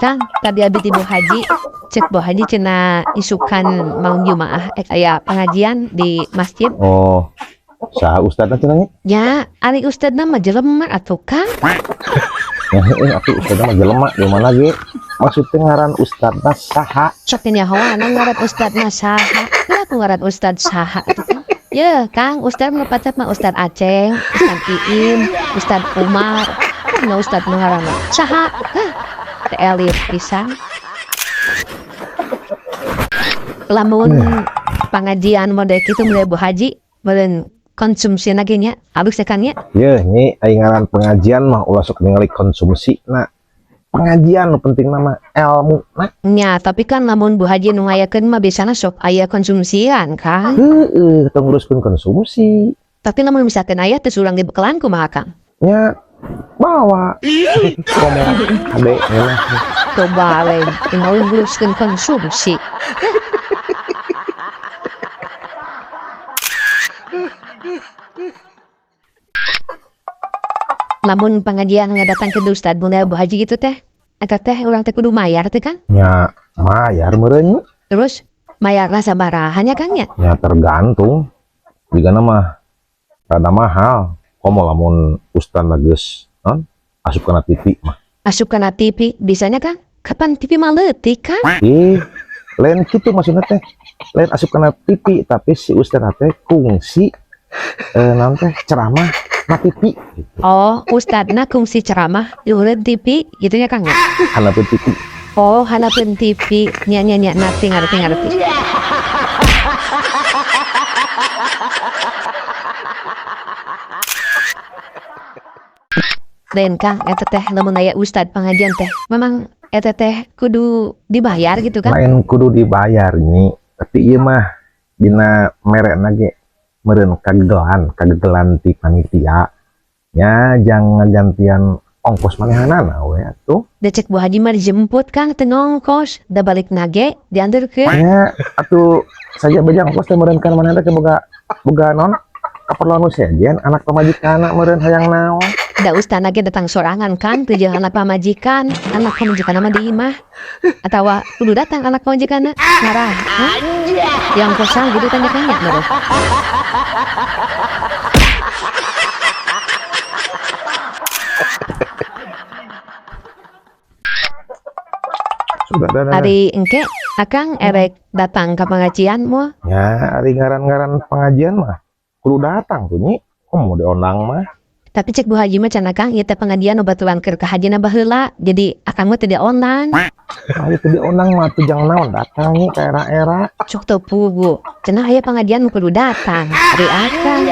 Kang, tadi abis ibu haji, cek bu haji cina isukan mau jumaah, ya pengajian di masjid. Oh, sah ustadna cenah nya. Ya, ari ustadna mah jelema atuh Kang. Atuh ustadna mah jelema di mana ge? Maksudnya ngaran ustadna saha? Sok nyahoan ngaran ustadna saha. Lah aku ngaran ustad saha atuh Kang. Ya, Kang, ustad mah pacet mah Ustad Aceng, Ustad Iin, Ustad Umar. Nah, ustad mah ngaranna saha? Hah, teu elit pisan. Lamun pengajian model kitu mulai bu haji, meureun konsumsi lagi nya, alus kan nya. Ye, nyi aya ngaran pengajian mah ulah sok ningali konsumsi. Nah, pengajian nu penting nama ilmu. Nah, Nya, tapi kan lamun bu haji nu ngayakeun mah biasana sok aya konsumsian Kang. heeh, tong nguruskeun konsumsi. Tapi lamun misalkan aya teu surang dibekelan kumaha Kang? Nya bawa. Ngomong ade ngeulah. Coba we, mau nguruskeun konsumsi. Lamun pengajian ngadatang ke ustad bunda bu haji gitu teh, eta teh urang teh kudu mayar teh Kang. Nya mayar meureun. Terus mayarna sabaraha nya Kang nya? Ya tergantung. Digana mah rada mahal. Komo lamun ustadna geus non asup kana TV mah. Asup kana TV bisanya Kang? Kapan TV mah leutik Kang? Lain kitu maksudna teh. Lain asup kana TV tapi si ustadna teh kungsi naon teh ceramah na TV gitu. Oh, ustadna kungsi ceramah di urut TV gitu ya Kang ya? Hanapeun TV. Oh, hanapeun TV nya ngerti. Dan Kang, eta teh lamun aya ustad pengajian teh, memang eta teh kudu dibayar gitu kan? Lain kudu dibayar nyi. Tapi ieu mah dina merekna ge meureun kagegelan ti panitia. Ya jangan gantian ongkos manehanana we atuh. Da cek Bu Haji mah dijemput Kang teu ngongkos, da balik nage diantarkeun. Ya atuh saja beja ongkos teh meureun kan manehna teh boga non kaperluan nu sejen anak pamajikanna meureun hayang naon. Da ustana ge datang sorangan Kang teu jeung anak pamajikan mah di imah. Atawa kudu datang anak pamajikanna ngarah. Yang kosan gitu tanya Kang nya bener. Ari engke Akang erek datang ke pengajian moal. Ya ari ngaran-ngaran pengajian mah kudu datang tuh nyi. Mau diundang mah. Tapi cek Bu Haji mah can Akang ieu teh pengajian nu baturan keur ka hajina baheula. Jadi Akang mah teu diundang. Ari teu diundang mah teu jang naon datang nyi ka era-era. Cok teu pugu. Cenah aya pengajian nu kudu datang. Ari Akang.